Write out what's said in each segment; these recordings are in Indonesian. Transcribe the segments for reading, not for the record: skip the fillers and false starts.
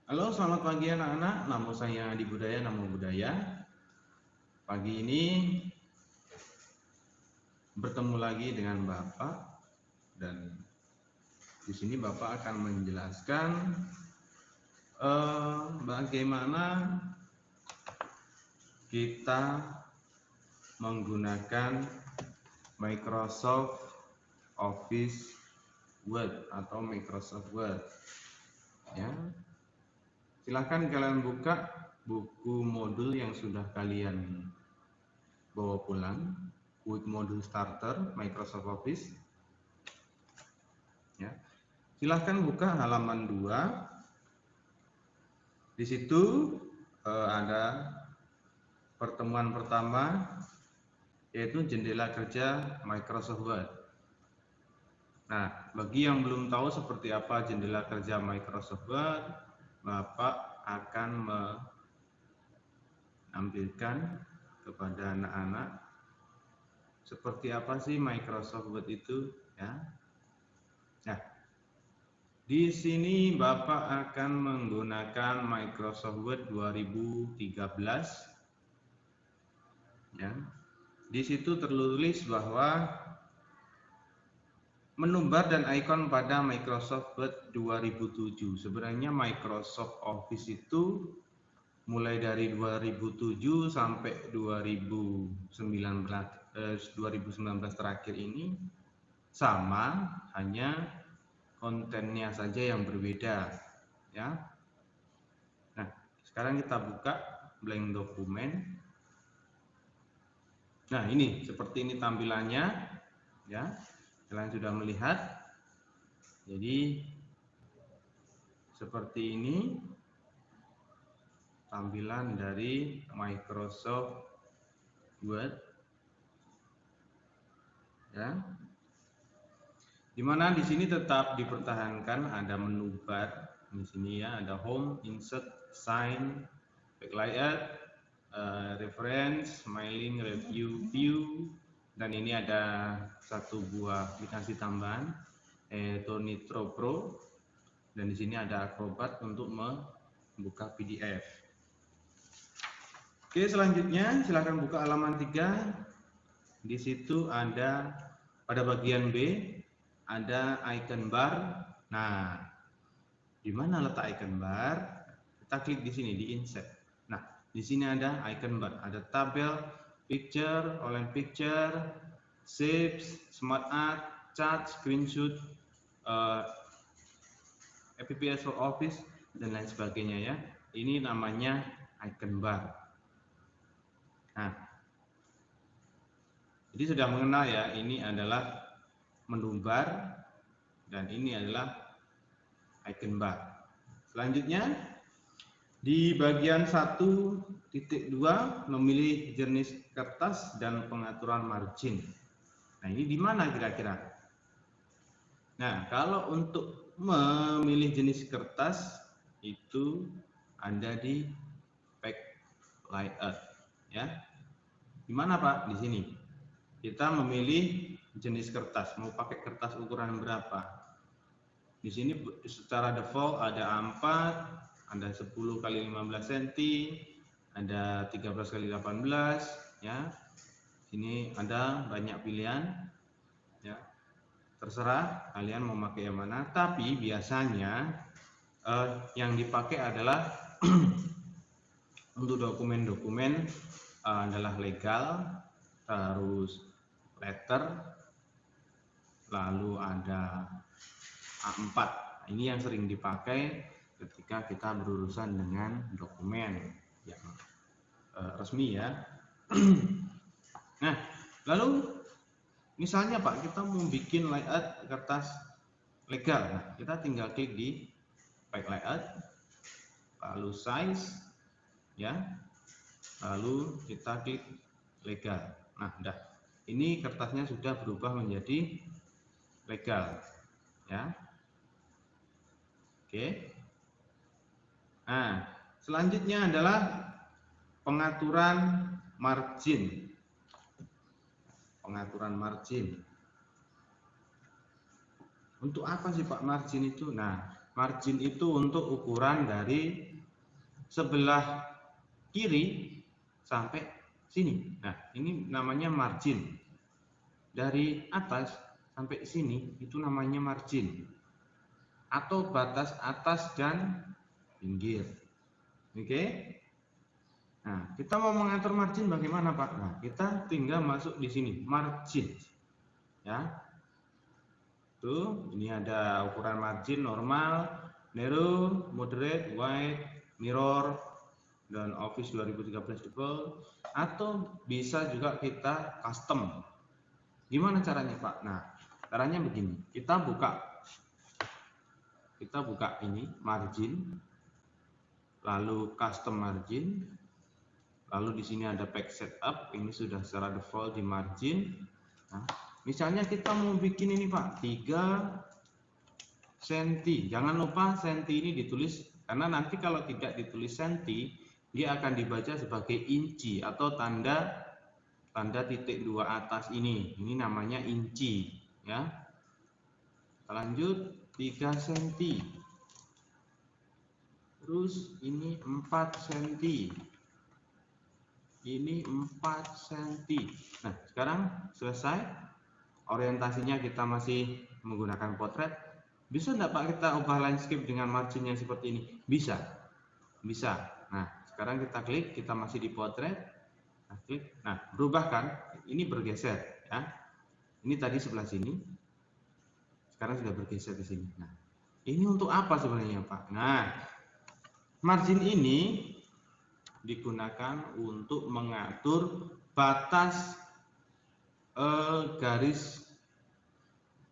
Halo, selamat pagi anak-anak. Nama saya Adi Budaya, nama budaya. Pagi ini bertemu lagi dengan Bapak dan di sini Bapak akan menjelaskan bagaimana kita menggunakan Microsoft Office Word atau Microsoft Word. Ya, silahkan kalian buka buku modul yang sudah kalian bawa pulang, with modul starter Microsoft Office. Ya, silahkan buka halaman 2. Di situ ada pertemuan pertama, yaitu jendela kerja Microsoft Word. Nah, bagi yang belum tahu seperti apa jendela kerja Microsoft Word, Bapak akan menampilkan kepada anak-anak seperti apa sih Microsoft Word itu, ya. Nah, di sini Bapak akan menggunakan Microsoft Word 2013. Ya. Di situ tertulis bahwa menu bar dan ikon pada Microsoft Word 2007. Sebenarnya Microsoft Office itu mulai dari 2007 sampai 2019 terakhir ini sama, hanya kontennya saja yang berbeda, ya. Nah, sekarang kita buka blank dokumen. Nah, ini seperti ini tampilannya, ya. Kalian sudah melihat. Jadi seperti ini tampilan dari Microsoft Word, ya. Dimana di sini tetap dipertahankan ada menu bar di sini, ya, ada home, insert, sign, backlight, reference, mailing, review, view, dan ini ada satu buah aplikasi tambahan, yaitu Nitro Pro, dan di sini ada Acrobat untuk membuka PDF. Oke, selanjutnya silahkan buka halaman 3. Di situ ada pada bagian B ada icon bar. Nah, di mana letak icon bar? Kita klik di sini di insert. Nah, di sini ada icon bar, ada tabel, picture, online picture, shapes, smart art, chart, screenshot, apps for office, dan lain sebagainya, ya. Ini namanya icon bar. Nah, jadi sudah mengenal, ya, ini adalah menu bar dan ini adalah icon bar. Selanjutnya di bagian 1.2 memilih jenis kertas dan pengaturan margin. Nah, ini di mana kira-kira? Nah, kalau untuk memilih jenis kertas itu ada di backlight, ya. Di mana, Pak? Di sini. Kita memilih jenis kertas, mau pakai kertas ukuran berapa. Di sini secara default ada A4, ada 10 kali 15 cm, ada 13 kali 18, ya. Ini ada banyak pilihan, ya. Terserah kalian mau pakai yang mana, tapi biasanya yang dipakai adalah untuk dokumen-dokumen adalah legal, terus letter, lalu ada A4. Ini yang sering dipakai ketika kita berurusan dengan dokumen yang resmi, ya. Nah, lalu misalnya, Pak, kita mau bikin layout kertas legal. Nah, kita tinggal klik di backlight, lalu size, ya, lalu kita klik legal. Nah, udah, ini kertasnya sudah berubah menjadi legal, ya. Oke. Nah, selanjutnya adalah pengaturan margin. Pengaturan margin. Untuk apa sih, Pak, margin itu? Nah, Margin itu untuk ukuran dari sebelah kiri sampai sini. Nah, ini namanya margin. Dari atas sampai sini itu namanya margin. Atau batas atas dan pinggir. Oke? Nah, kita mau mengatur margin bagaimana, Pak? Nah, kita tinggal masuk di sini, margin. Ya. Tuh, ini ada ukuran margin normal, narrow, moderate, wide, mirror, dan Office 2013 default, atau bisa juga kita custom. Gimana caranya, Pak? Nah, caranya begini. Kita buka ini margin, lalu custom margin, lalu di sini ada pack setup, ini sudah secara default di margin. Nah, misalnya kita mau bikin ini, Pak, 3 cm. Jangan lupa senti ini ditulis, karena nanti kalau tidak ditulis senti, dia akan dibaca sebagai inci atau tanda titik 2 atas ini. Ini namanya inci, ya. Lanjut 3 cm. Terus ini 4 cm. Ini 4 cm. Nah, sekarang selesai. Orientasinya kita masih menggunakan potret. Bisa enggak Pak kita ubah landscape dengan marginnya seperti ini? Bisa. Bisa. Nah, sekarang kita klik, kita masih di potret. Nah, klik. Nah, berubah kan? Ini bergeser, ya. Ini tadi sebelah sini. Sekarang sudah bergeser ke sini. Nah, ini untuk apa sebenarnya, Pak? Nah, margin ini digunakan untuk mengatur batas garis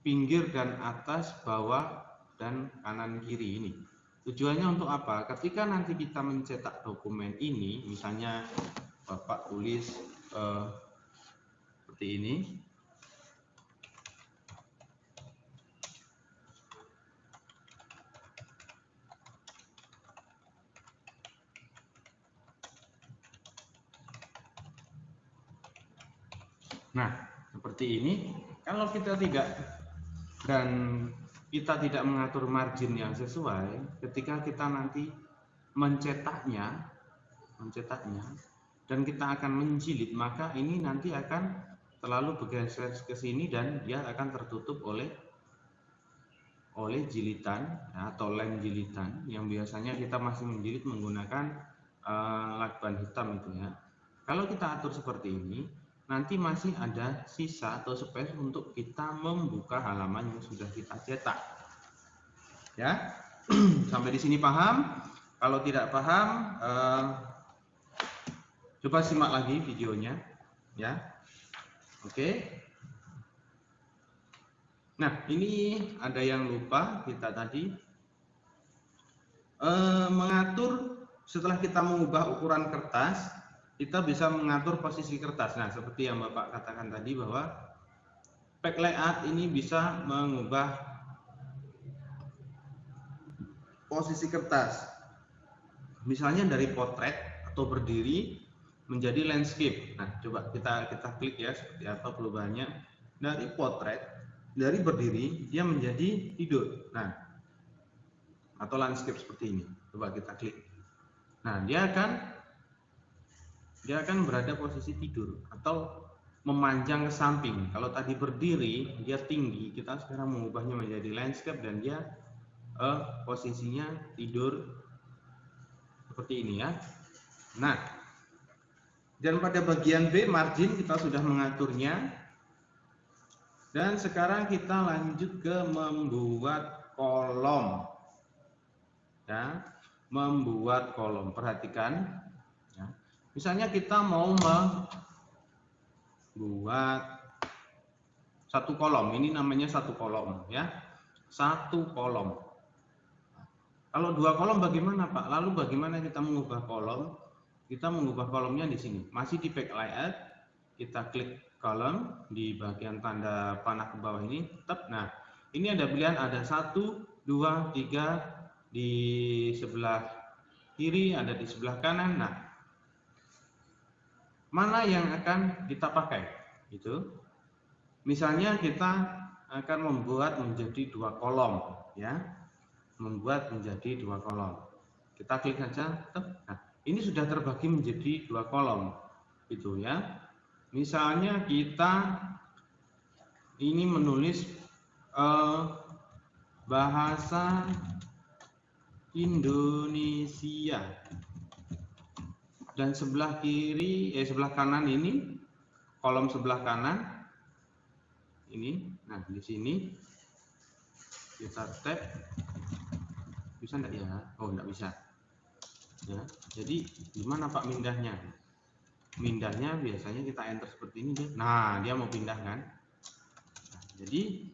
pinggir dan atas, bawah, dan kanan kiri ini. Tujuannya untuk apa? Ketika nanti kita mencetak dokumen ini, misalnya Bapak tulis seperti ini. Nah, seperti ini. Kalau kita tidak mengatur margin yang sesuai, ketika kita nanti mencetaknya dan kita akan menjilid, maka ini nanti akan terlalu bergeser ke sini dan dia akan tertutup oleh jilitan, ya, atau lem jilitan yang biasanya kita masih menjilid menggunakan lakban hitam itu, ya. Kalau kita atur seperti ini, nanti masih ada sisa atau space untuk kita membuka halaman yang sudah kita cetak, ya. Sampai di sini paham? Kalau tidak paham, coba simak lagi videonya, ya. Oke. Nah, ini ada yang lupa kita tadi mengatur. Setelah kita mengubah ukuran kertas, kita bisa mengatur posisi kertas. Nah, seperti yang Bapak katakan tadi bahwa pack layout ini bisa mengubah posisi kertas. Misalnya dari potret atau berdiri menjadi landscape. Nah, coba kita klik ya seperti apa perubahannya. Dari potret, dari berdiri dia menjadi tidur. Nah, atau landscape seperti ini. Coba kita klik. Nah, dia akan berada posisi tidur atau memanjang ke samping. Kalau tadi berdiri, dia tinggi. Kita sekarang mengubahnya menjadi landscape dan dia posisinya tidur seperti ini, ya. Nah, dan pada bagian B margin kita sudah mengaturnya. Dan sekarang kita lanjut ke membuat kolom. Ya, membuat kolom. Perhatikan, ya. Misalnya kita mau membuat satu kolom. Ini namanya satu kolom, ya. Satu kolom. Kalau dua kolom bagaimana, Pak? Lalu bagaimana kita mengubah kolom? Kita mengubah kolomnya di sini. Masih di pack layout, kita klik kolom di bagian tanda panah ke bawah ini. Nah, ini ada pilihan, ada 1, 2, 3 di sebelah kiri, ada di sebelah kanan. Nah, mana yang akan kita pakai? Itu. Misalnya kita akan membuat menjadi 2 kolom, ya. membuat menjadi 2 kolom. Kita klik saja. Nah, ini sudah terbagi menjadi 2 kolom. Gitu ya. Misalnya kita ini menulis bahasa Indonesia, dan sebelah kanan ini, kolom sebelah kanan ini. Nah, di sini kita tab. Bisa enggak ya? Oh, enggak bisa. Ya, jadi gimana Pak mindahnya? Mindahnya biasanya kita enter seperti ini. Nah, dia mau pindah kan? Nah, jadi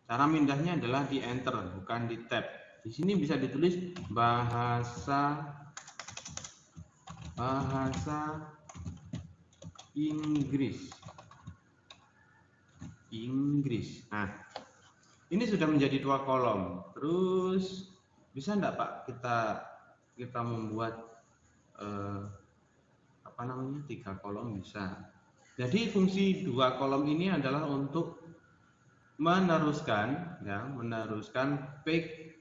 cara mindahnya adalah di enter, bukan di tab. Di sini bisa ditulis bahasa Inggris. Nah, ini sudah menjadi 2 kolom. Terus bisa enggak Pak kita membuat 3 kolom? Bisa. Jadi fungsi 2 kolom ini adalah untuk meneruskan page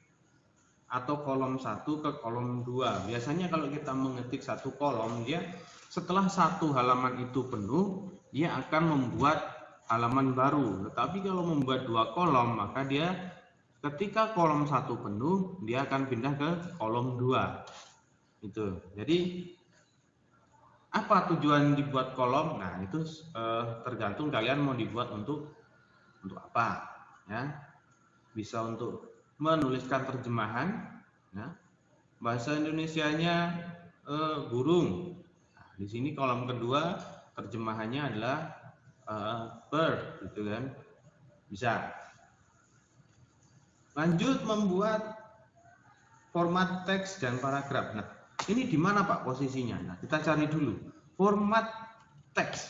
atau kolom 1 ke kolom 2. Biasanya kalau kita mengetik 1 kolom, dia setelah 1 halaman itu penuh, dia akan membuat halaman baru. Tetapi kalau membuat 2 kolom, maka dia ketika kolom 1 penuh, dia akan pindah ke kolom 2. Itu. Jadi apa tujuan dibuat kolom? Nah, itu tergantung kalian mau dibuat untuk apa, ya. Bisa untuk menuliskan terjemahan, ya. Bahasa Indonesianya burung. Nah, di sini kolom kedua terjemahannya adalah bird, gitu kan. Bisa. Lanjut membuat format teks dan paragraf. Nah, ini di mana Pak posisinya? Nah, kita cari dulu format teks.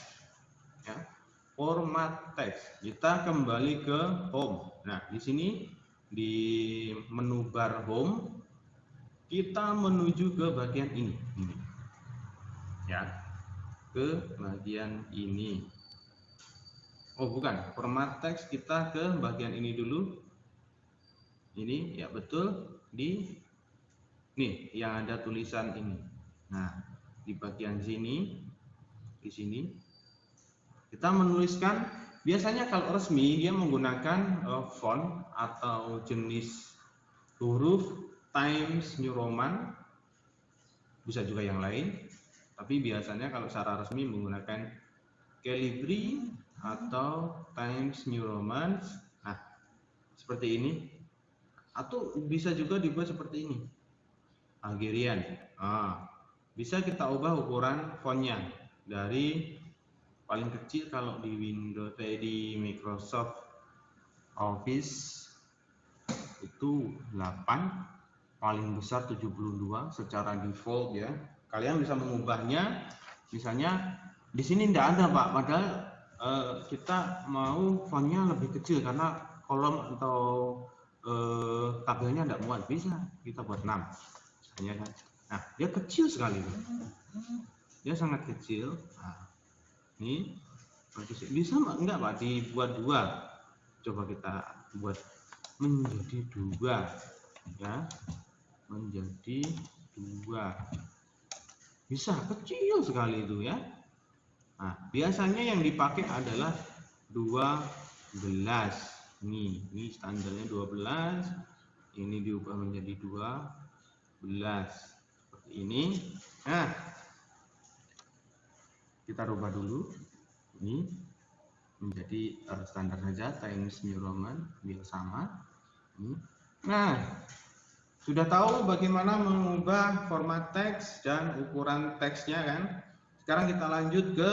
Ya. Format teks. Kita kembali ke home. Nah, di sini di menu bar home kita menuju ke bagian ini. Ya. Ke bagian ini. Oh, bukan. Format teks kita ke bagian ini dulu. Ini ya betul di yang ada tulisan ini. Nah, di bagian sini, di sini kita menuliskan. Biasanya kalau resmi dia menggunakan font atau jenis huruf Times New Roman, bisa juga yang lain. Tapi biasanya kalau secara resmi menggunakan Calibri atau Times New Roman. Nah, seperti ini. Atau bisa juga dibuat seperti ini, Algerian. Bisa kita ubah ukuran fontnya dari paling kecil kalau di Windows di Microsoft Office itu 8, paling besar 72 secara default ya. Kalian bisa mengubahnya. Misalnya di sini tidak ada Pak, padahal kita mau fontnya lebih kecil karena kolom atau tabelnya tidak muat, bisa kita buat 6 misalnya kan. Nah, dia kecil sekali, dia sangat kecil. Nah, ini bisa enggak Pak dibuat 2? Coba kita buat menjadi 2 ya, menjadi 2. Bisa, kecil sekali itu ya. Nah, biasanya yang dipakai adalah 12. Ini standarnya 12. Ini diubah menjadi 12 seperti ini. Nah, kita rubah dulu. Ini menjadi standar saja, Times New Roman biar sama. Nah, sudah tahu bagaimana mengubah format teks dan ukuran teksnya kan? Sekarang kita lanjut ke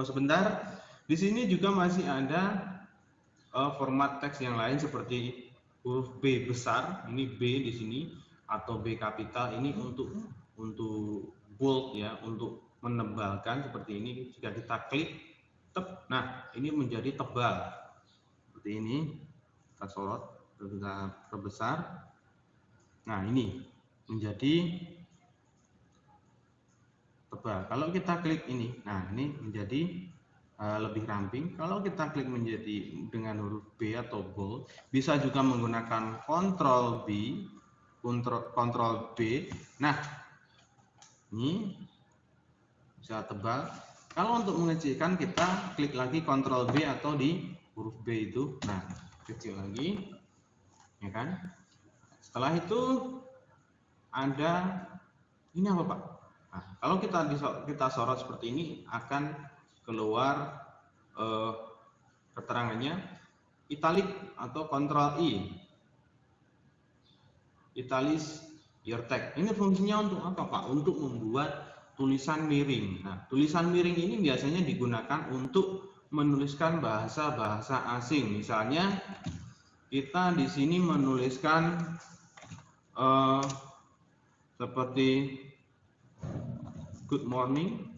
sebentar. Di sini juga masih ada format teks yang lain seperti huruf B besar, ini B di sini, atau B kapital, ini untuk bold ya, untuk menebalkan seperti ini. Jika kita klik, nah ini menjadi tebal seperti ini. Kita sorot, kita perbesar. Nah, ini menjadi tebal. Kalau kita klik ini, nah ini menjadi lebih ramping. Kalau kita klik menjadi dengan huruf B atau bold, bisa juga menggunakan Ctrl B, Ctrl B. Nah, ini bisa tebal. Kalau untuk mengecilkan kita klik lagi Ctrl B atau di huruf B itu, nah kecil lagi, ya kan? Setelah itu ada ini apa Pak? Nah, kalau kita sorot seperti ini akan keluar keterangannya italic atau Ctrl I, italis your text. Ini fungsinya untuk apa Pak? Untuk membuat tulisan miring. Nah, tulisan miring ini biasanya digunakan untuk menuliskan bahasa-bahasa asing. Misalnya kita di sini menuliskan seperti good morning.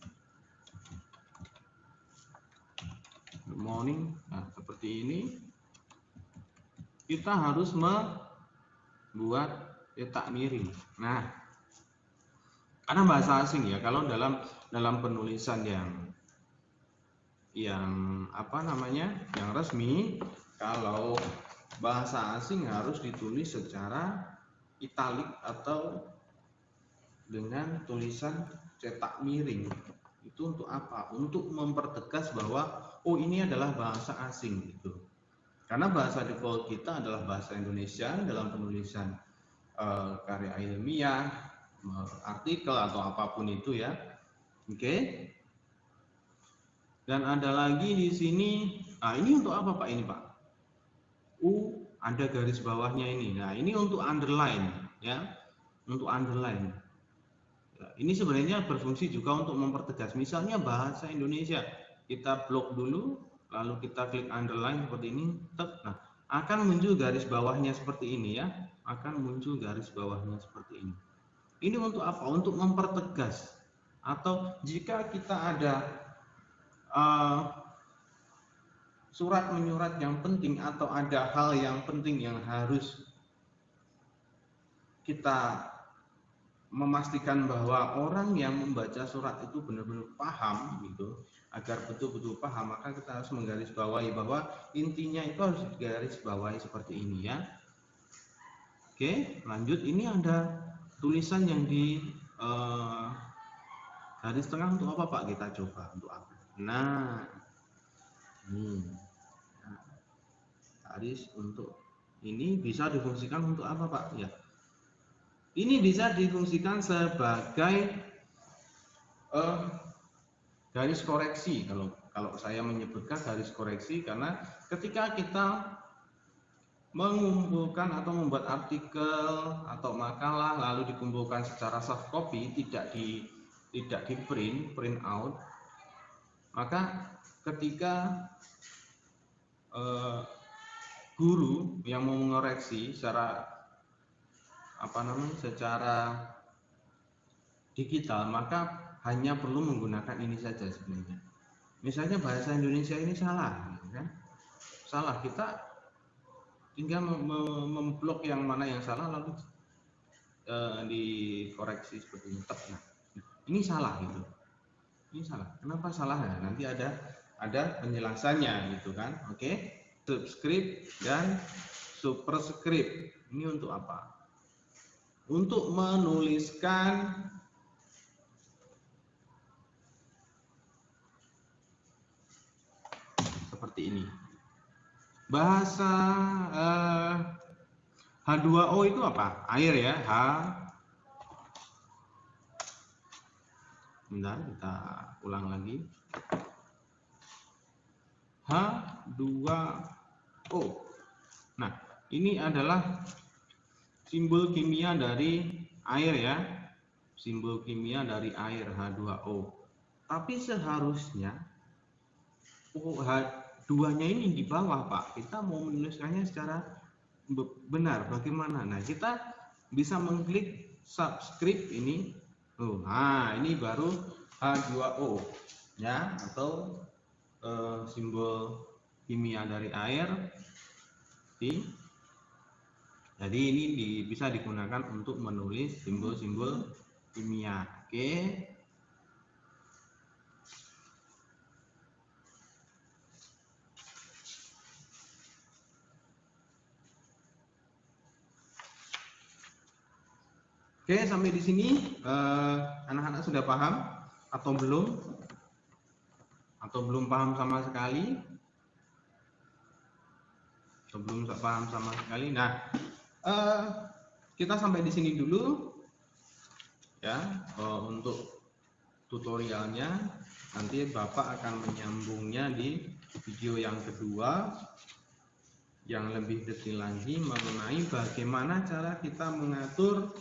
Good morning. Nah, seperti ini. Kita harus membuat cetak miring. Nah, karena bahasa asing ya, kalau dalam penulisan yang apa namanya, yang resmi, kalau bahasa asing harus ditulis secara italik atau dengan tulisan cetak miring. Itu untuk apa? Untuk mempertegas bahwa oh ini adalah bahasa asing gitu. Karena bahasa default kita adalah bahasa Indonesia dalam penulisan karya ilmiah, artikel atau apapun itu ya. Oke. Dan ada lagi di sini. Nah, ini untuk apa Pak ini Pak? Ada garis bawahnya ini. Nah, ini untuk underline ya. Untuk underline. Ini sebenarnya berfungsi juga untuk mempertegas. Misalnya bahasa Indonesia, kita blok dulu, lalu kita klik underline seperti ini. Nah, akan muncul garis bawahnya seperti ini ya. Akan muncul garis bawahnya seperti ini. Ini untuk apa? Untuk mempertegas. Atau jika kita ada surat menyurat yang penting atau ada hal yang penting yang harus kita memastikan bahwa orang yang membaca surat itu benar-benar paham gitu, agar betul-betul paham, maka kita harus menggarisbawahi bahwa intinya itu harus digarisbawahi seperti ini ya. Oke, lanjut. Ini ada tulisan yang di garis tengah untuk apa Pak? Kita coba untuk apa? Nah, ini garis untuk ini bisa difungsikan untuk apa Pak? Ya, ini bisa difungsikan sebagai garis koreksi. Kalau saya menyebutkan garis koreksi, karena ketika kita mengumpulkan atau membuat artikel atau makalah lalu dikumpulkan secara soft copy, tidak di print out, maka ketika guru yang mau mengoreksi secara digital, maka hanya perlu menggunakan ini saja sebenarnya. Misalnya bahasa Indonesia ini salah, kan? Salah, kita tinggal memblok yang mana yang salah lalu dikoreksi seperti ini. Nah, ini salah gitu. Ini salah. Kenapa salah? Nah, nanti ada penjelasannya gitu kan. Oke. Subscript dan superscript. Ini untuk apa? Untuk menuliskan seperti ini. Bahasa H2O itu apa? Air ya. Bentar, kita ulang lagi. H2O. Nah, ini adalah simbol kimia dari air ya. Simbol kimia dari air H2O. Tapi seharusnya H2-nya ini di bawah Pak. Kita mau menuliskannya secara benar. Bagaimana? Nah, kita bisa mengklik subscript ini. Nah, ini baru H2O ya, atau simbol kimia dari air. Jadi ini bisa digunakan untuk menulis simbol-simbol kimia. Oke. Oke, sampai di sini anak-anak sudah paham atau belum? Atau belum paham sama sekali? Atau belum paham sama sekali? Nah, kita sampai di sini dulu ya untuk tutorialnya. Nanti Bapak akan menyambungnya di video yang kedua yang lebih detail lagi mengenai bagaimana cara kita mengatur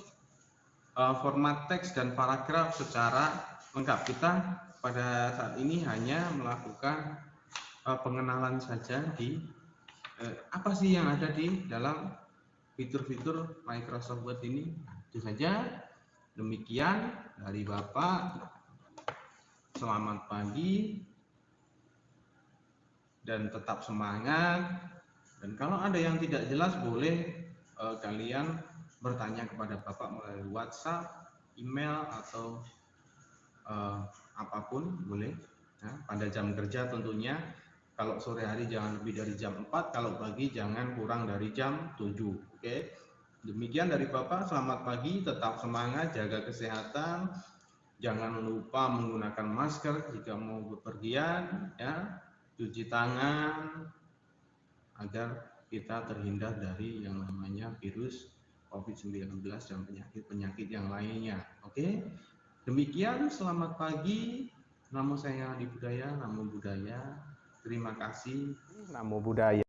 format teks dan paragraf secara lengkap. Kita pada saat ini hanya melakukan pengenalan saja di apa sih yang ada di dalam fitur-fitur Microsoft Word ini. Itu saja. Demikian dari Bapak. Selamat pagi dan tetap semangat. Dan kalau ada yang tidak jelas boleh kalian bertanya kepada Bapak melalui WhatsApp, email atau apapun boleh. Nah, pada jam kerja tentunya. Kalau sore hari jangan lebih dari jam 4, kalau pagi jangan kurang dari jam 7. Oke. Demikian dari Bapak, selamat pagi, tetap semangat, jaga kesehatan. Jangan lupa menggunakan masker jika mau bepergian, ya. Cuci tangan agar kita terhindar dari yang namanya virus COVID-19 dan penyakit-penyakit yang lainnya. Oke. Demikian, selamat pagi. Namo saya Adi Budaya, Namo Buddhaya. Terima kasih. Namo Buddhaya.